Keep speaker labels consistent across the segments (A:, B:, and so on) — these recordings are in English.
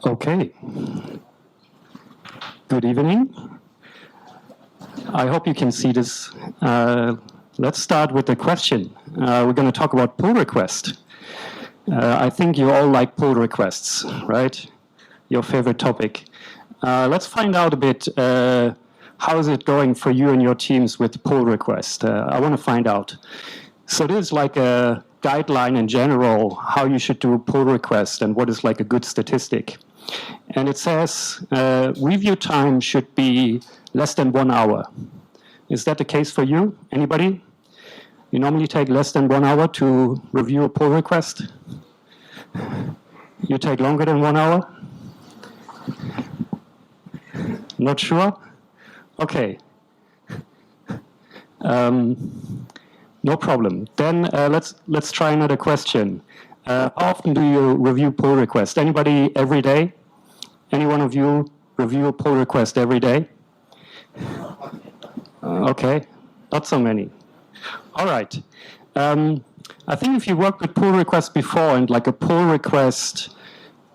A: Okay. Good evening. I hope you can see this. Let's start with the question. We're going to talk about pull request. I think you all like pull requests, right? Your favorite topic. Let's find out a bit, how is it going for you and your teams with pull request? I want to find out. So this is like a guideline in general, how you should do a pull request and what is like a good statistic. And it says review time should be less than 1 hour. Is that the case for you? Anybody? You normally take less than 1 hour to review a pull request? You take longer than 1 hour? Not sure? Okay. No problem. Then let's try another question. How often do you review pull requests? Anybody every day? Any one of you review a pull request every day? Okay, not so many. All right. I think if you worked with pull requests before and like a pull request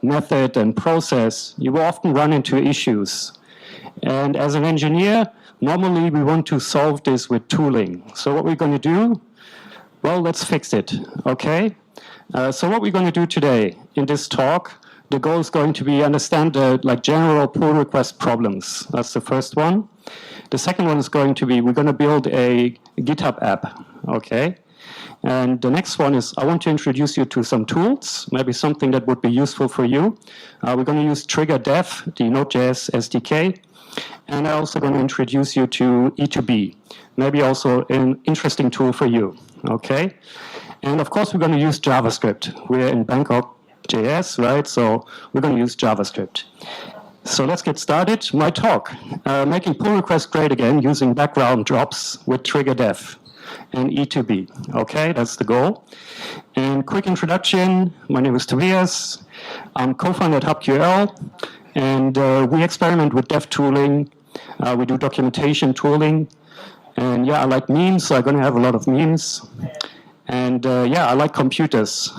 A: method and process, you will often run into issues. And as an engineer, normally we want to solve this with tooling. So what we're going to do, well, let's fix it, okay? So what we're going to do today in this talk, the goal is going to be understand the general pull request problems. That's the first one. The second one is going to be, we're going to build a GitHub app, okay? And the next one is, I want to introduce you to some tools, maybe something that would be useful for you. We're going to use Trigger.dev, the NodeJS SDK. And I'm also going to introduce you to E2B, maybe also an interesting tool for you, okay? And of course, we're going to use JavaScript. We're in Bangkok.js, right? So we're going to use JavaScript. So let's get started. My talk, making pull requests great again using background drops with Trigger.dev and E2B. Okay, that's the goal. And quick introduction, my name is Tobias. I'm co-founder at Hubql, and we experiment with dev tooling. We do documentation tooling. And yeah, I like memes, so I'm going to have a lot of memes. And yeah, I like computers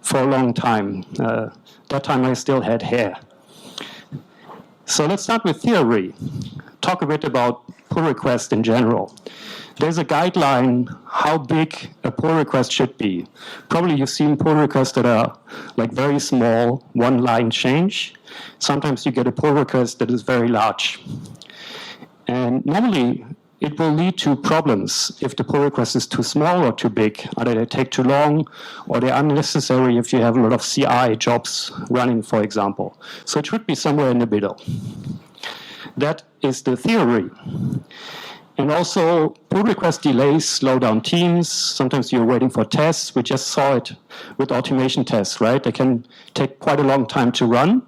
A: for a long time. That time I still had hair. So let's start with theory. Talk a bit about pull request in general. There's a guideline how big a pull request should be. Probably you've seen pull requests that are like very small, one-line change. Sometimes you get a pull request that is very large. And normally, it will lead to problems if the pull request is too small or too big. Either they take too long, or they're unnecessary if you have a lot of CI jobs running, for example. So it should be somewhere in the middle. That is the theory. And also, pull request delays slow down teams. Sometimes you're waiting for tests. We just saw it with automation tests, right? They can take quite a long time to run.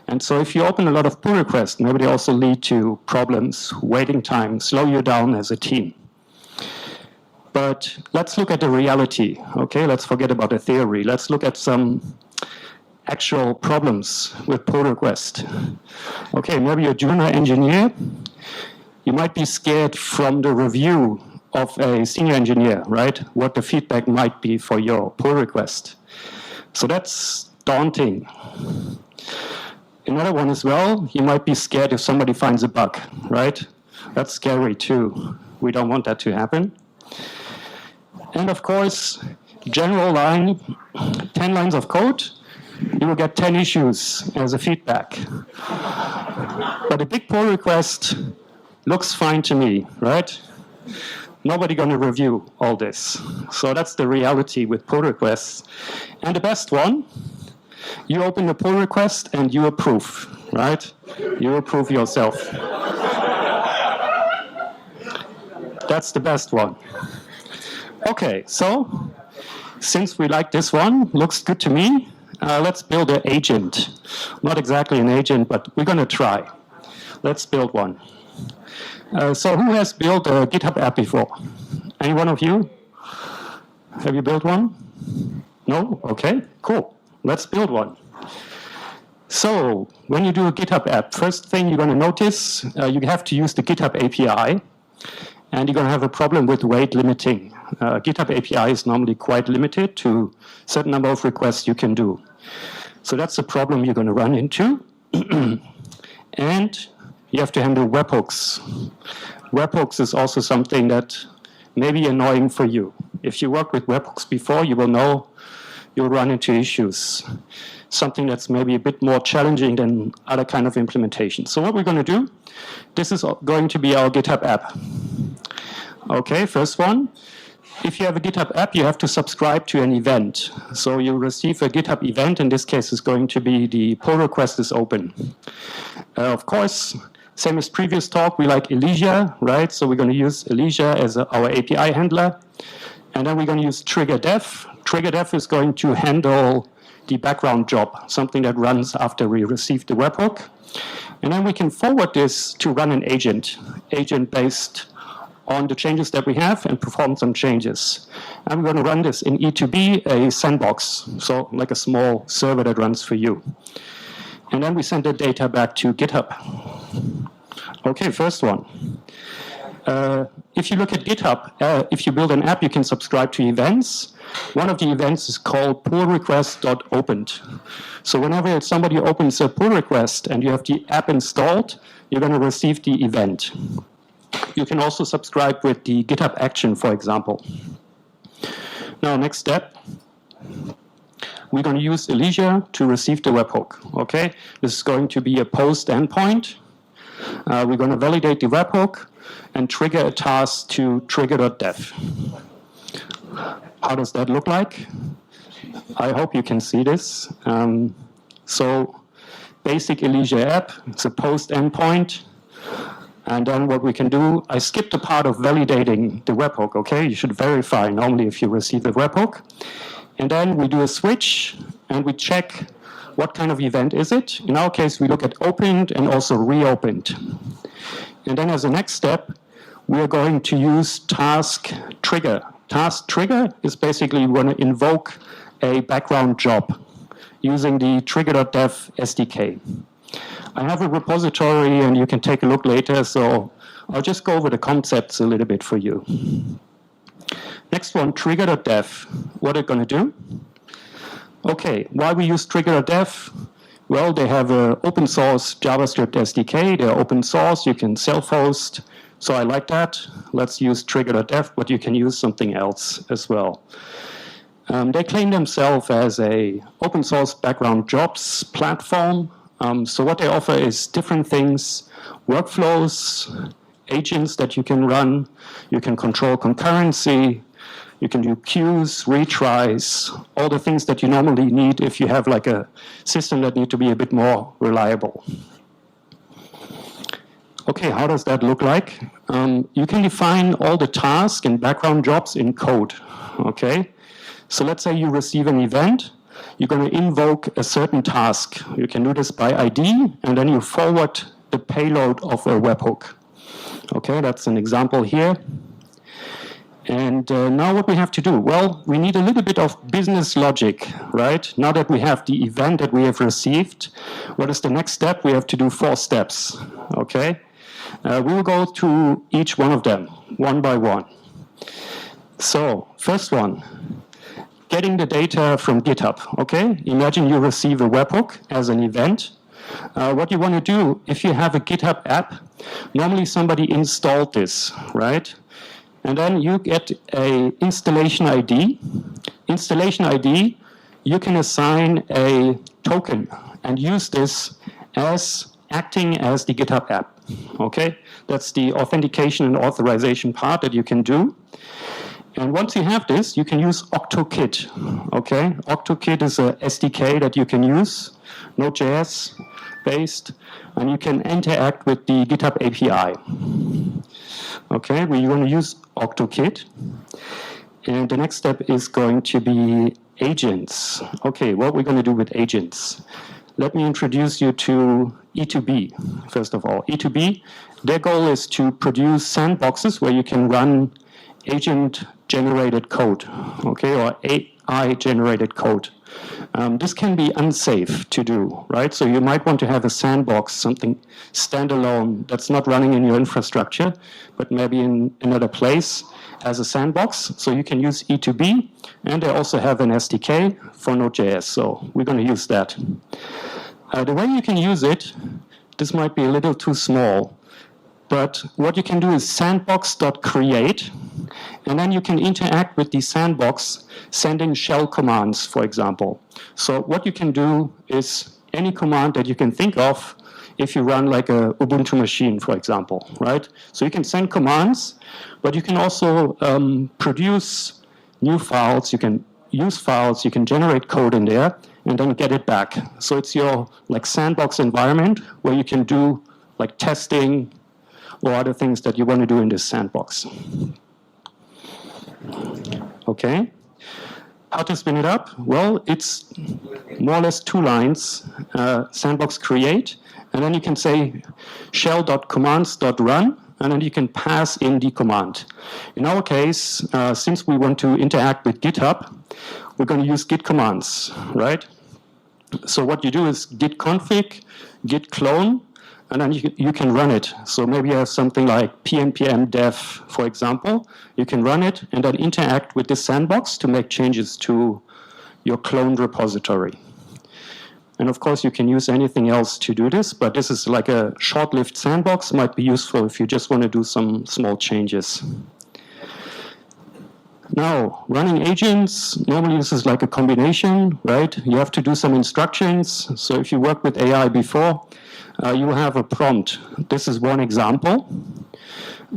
A: And so if you open a lot of pull requests, maybe they also lead to problems, waiting time, slow you down as a team. But let's look at the reality, okay? Let's forget about the theory. Let's look at some actual problems with pull request. Okay, maybe you're a junior engineer. You might be scared from the review of a senior engineer, right? What the feedback might be for your pull request. So that's daunting. Another one as well, you might be scared if somebody finds a bug, right? That's scary too. We don't want that to happen. And of course, general line, 10 lines of code, you will get 10 issues as a feedback. But a big pull request looks fine to me, right? Nobody going to review all this. So that's the reality with pull requests. And the best one, you open the pull request and you approve, right? You approve yourself. That's the best one. Okay, so since we like this one, looks good to me, let's build an agent. Not exactly an agent, but we're going to try. Let's build one. So who has built a GitHub app before? Any one of you? Have you built one? No? Okay, cool. Let's build one. So when you do a GitHub app, first thing you're going to notice, you have to use the GitHub API, and you're going to have a problem with rate limiting. GitHub API is normally quite limited to a certain number of requests you can do. So that's the problem you're going to run into. And you have to handle webhooks. Webhooks is also something that may be annoying for you. If you worked with webhooks before, you will know you'll run into issues. Something that's maybe a bit more challenging than other kind of implementation. So what we're going to do, this is going to be our GitHub app. Okay, first one. If you have a GitHub app, you have to subscribe to an event. So you receive a GitHub event. In this case, it's going to be the pull request is open. Of course, same as previous talk, we like Elysia, right? So we're going to use Elysia as our API handler. And then we're going to use Trigger.dev. Trigger.dev is going to handle the background job, something that runs after we receive the webhook. And then we can forward this to run an agent based on the changes that we have and perform some changes. I'm going to run this in E2B, a sandbox, so like a small server that runs for you. And then we send the data back to GitHub. Okay, first one. If you look at GitHub, if you build an app, you can subscribe to events. One of the events is called pull request.opened. So whenever somebody opens a pull request and you have the app installed, you're going to receive the event. You can also subscribe with the GitHub Action, for example. Now, next step. We're going to use Elysia to receive the webhook. Okay, this is going to be a post endpoint. We're going to validate the webhook and trigger a task to Trigger.dev. How does that look like? I hope you can see this. So, basic Elysia app. It's a post endpoint. And then what we can do, I skipped the part of validating the webhook, okay? You should verify normally if you receive the webhook. And then we do a switch, and we check what kind of event is it. In our case, we look at opened and also reopened. And then as a next step, we are going to use task trigger. Task trigger is basically we want to invoke a background job using the Trigger.dev SDK. I have a repository, and you can take a look later, so I'll just go over the concepts a little bit for you. Next one, Trigger.dev. What are they going to do? Okay, why we use Trigger.dev? Well, they have an open source JavaScript SDK. They're open source. You can self-host. So I like that. Let's use Trigger.dev, but you can use something else as well. They claim themselves as a open source background jobs platform. So what they offer is different things, workflows, agents that you can run. You can control concurrency. You can do queues, retries, all the things that you normally need if you have like a system that need to be a bit more reliable. Okay, how does that look like? You can define all the tasks and background jobs in code, okay? So let's say you receive an event. You're going to invoke a certain task. You can do this by ID, and then you forward the payload of a webhook. Okay, that's an example here. And now what we have to do? Well, we need a little bit of business logic, right? Now that we have the event that we have received, what is the next step? We have to do 4 steps, okay? We will go through each one of them, one by one. So, first one. Getting the data from GitHub, okay? Imagine you receive a webhook as an event. What you want to do, if you have a GitHub app, normally somebody installed this, right? And then you get a installation ID. Installation ID, you can assign a token and use this as acting as the GitHub app, okay? That's the authentication and authorization part that you can do. And once you have this, you can use Octokit, okay? Octokit is a SDK that you can use, NodeJS based, and you can interact with the GitHub API. Okay, we're going to use Octokit. And the next step is going to be agents. Okay, what we're going to do with agents. Let me introduce you to E2B, first of all. E2B, their goal is to produce sandboxes where you can run agent-generated code, okay, or AI-generated code. This can be unsafe to do, right? So you might want to have a sandbox, something standalone that's not running in your infrastructure, but maybe in another place as a sandbox. So you can use E2B, and they also have an SDK for Node.js, so we're going to use that. The way you can use it, this might be a little too small, but what you can do is sandbox.create, and then you can interact with the sandbox, sending shell commands, for example. So what you can do is any command that you can think of if you run like a Ubuntu machine, for example, right? So you can send commands, but you can also produce new files, you can use files, you can generate code in there, and then get it back. So it's your like sandbox environment where you can do like testing or other things that you want to do in this sandbox. Okay. How to spin it up? Well, it's more or less 2 lines, sandbox create, and then you can say shell.commands.run, and then you can pass in the command. In our case, since we want to interact with GitHub, we're going to use git commands, right? So what you do is git config, git clone, and then you can run it. So maybe you have something like pnpm dev, for example. You can run it and then interact with this sandbox to make changes to your cloned repository. And of course, you can use anything else to do this, but this is like a short-lived sandbox. Might be useful if you just want to do some small changes. Now, running agents, normally this is like a combination, right? You have to do some instructions. So if you worked with AI before, you will have a prompt. This is one example.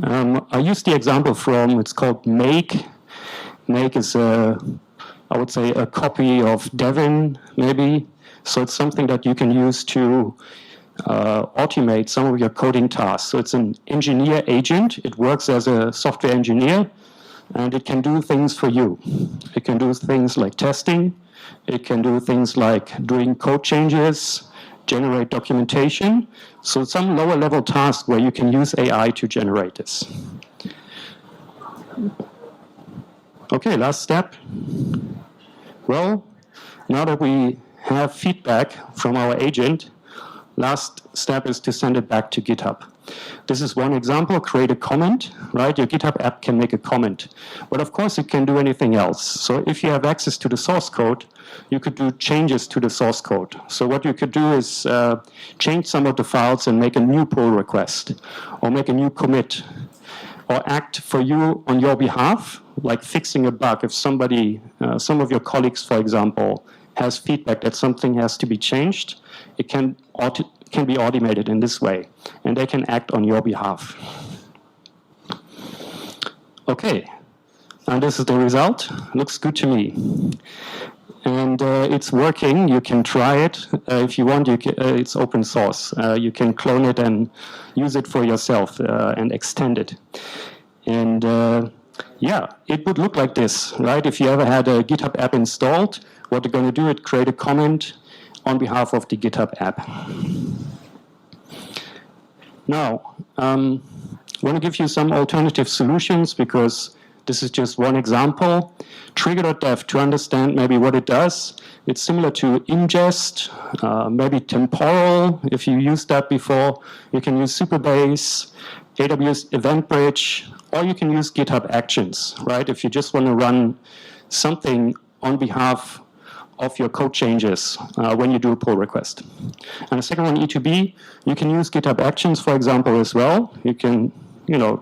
A: I used the example from, it's called make. Make is, I would say, a copy of Devin, maybe. So it's something that you can use to automate some of your coding tasks. So it's an engineer agent. It works as a software engineer, and it can do things for you. It can do things like testing. It can do things like doing code changes, generate documentation. So some lower level task where you can use AI to generate this. Okay, last step. Well, now that we have feedback from our agent, last step is to send it back to GitHub. This is one example, create a comment, right? Your GitHub app can make a comment. But of course, it can do anything else. So if you have access to the source code, you could do changes to the source code. So what you could do is change some of the files and make a new pull request, or make a new commit, or act for you on your behalf, like fixing a bug. If somebody, some of your colleagues, for example, has feedback that something has to be changed, it can be automated in this way, and they can act on your behalf. Okay, and this is the result. Looks good to me. And it's working. You can try it. If you want, it's open source. You can clone it and use it for yourself and extend it. And yeah, it would look like this, right? If you ever had a GitHub app installed, what you're going to do is create a comment on behalf of the GitHub app. Now, I want to give you some alternative solutions because this is just one example. Trigger.dev, to understand maybe what it does, it's similar to Ingest, maybe Temporal, if you used that before. You can use Supabase, AWS EventBridge, or you can use GitHub Actions, right? If you just want to run something on behalf of your code changes when you do a pull request. And the second one, E2B, you can use GitHub Actions, for example, as well. You can,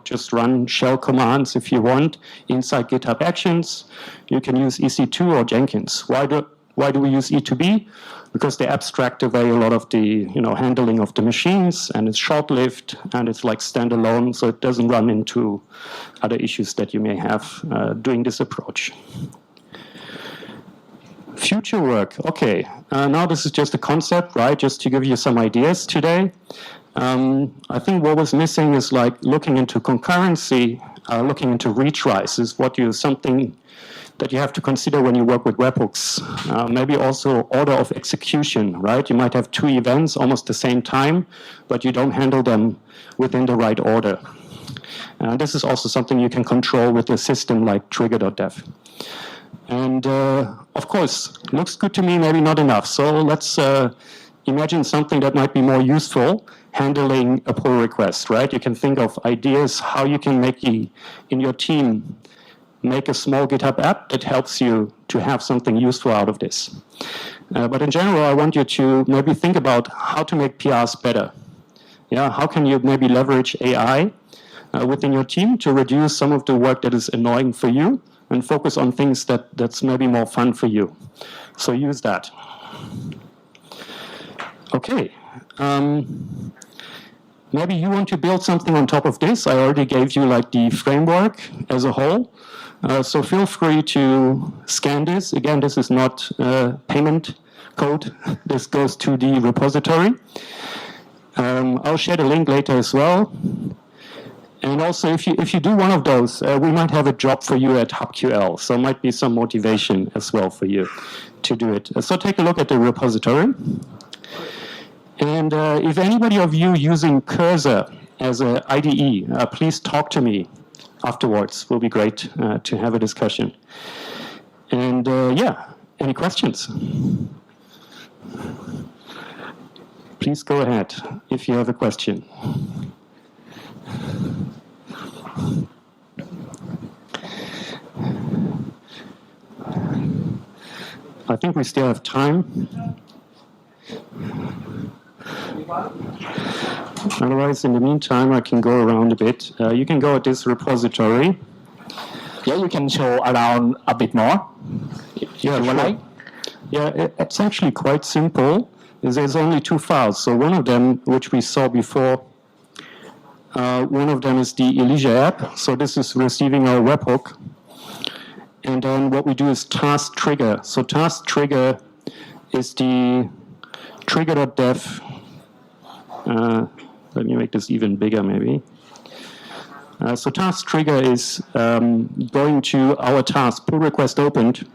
A: just run shell commands if you want inside GitHub Actions. You can use EC2 or Jenkins. Why do we use E2B? Because they abstract away a lot of the handling of the machines, and it's short-lived, and it's like standalone, so it doesn't run into other issues that you may have doing this approach. Future work. Okay, now this is just a concept, right? Just to give you some ideas today. I think what was missing is like looking into concurrency, looking into retries is something that you have to consider when you work with webhooks. Maybe also order of execution, right? You might have 2 events almost the same time, but you don't handle them within the right order. This is also something you can control with a system like Trigger.dev. And of course, looks good to me, maybe not enough. So let's imagine something that might be more useful, handling a pull request, right? You can think of ideas how you can make in your team make a small GitHub app that helps you to have something useful out of this. But in general, I want you to maybe think about how to make PRs better. Yeah, how can you maybe leverage AI within your team to reduce some of the work that is annoying for you and focus on things that's maybe more fun for you. So use that. Okay. Maybe you want to build something on top of this. I already gave you like the framework as a whole. So feel free to scan this. Again, this is not payment code. This goes to the repository. I'll share the link later as well. And also, if you do one of those, we might have a job for you at Hubql. So it might be some motivation as well for you to do it. So take a look at the repository. And if anybody of you using Cursor as an IDE, please talk to me afterwards. It will be great to have a discussion. And yeah, any questions? Please go ahead if you have a question. I think we still have time. Otherwise, in the meantime, I can go around a bit. You can go at this repository.
B: Yeah, you can show around a bit more.
A: Yeah, sure. Like. Yeah, it's actually quite simple. There's only two files. So one of them, which we saw before, one of them is the Elysia app. So this is receiving our webhook. And then what we do is task trigger. So task trigger is the Trigger.dev. Let me make this even bigger, maybe. So task trigger is going to our task, pull request opened.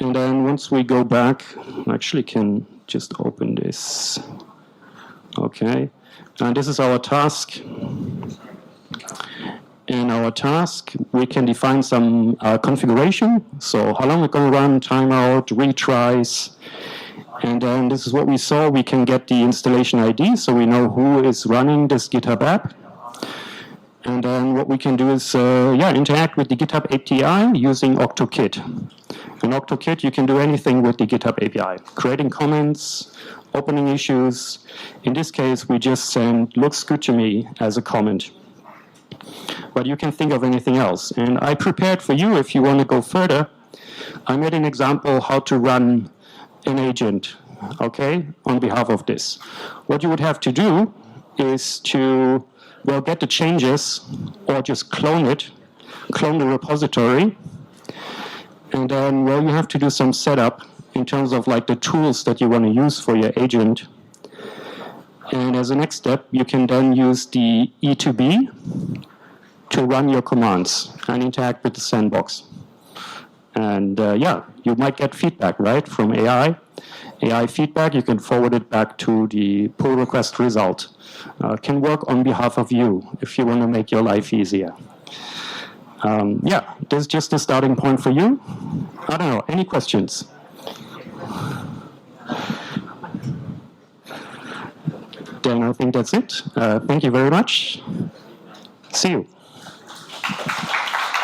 A: And then once we go back, I actually can just open this. Okay. And this is our task. In our task, we can define some configuration. So how long we're going to run, timeout, retries. And then this is what we saw. We can get the installation ID, so we know who is running this GitHub app. And then what we can do is interact with the GitHub API using Octokit. In Octokit, you can do anything with the GitHub API, creating comments, opening issues. In this case, we just send "looks good to me" as a comment. But you can think of anything else. And I prepared for you, if you want to go further, I made an example how to run an agent, okay, on behalf of this. What you would have to do is to, well, get the changes or just clone it, clone the repository. And then, well, you have to do some setup in terms of like the tools that you want to use for your agent. And as a next step, you can then use the E2B to run your commands and interact with the Sandbox. And you might get feedback, right, from AI. AI feedback, you can forward it back to the pull request result. Can work on behalf of you if you want to make your life easier. This is just a starting point for you. I don't know, any questions? Then I think that's it. Thank you very much. See you.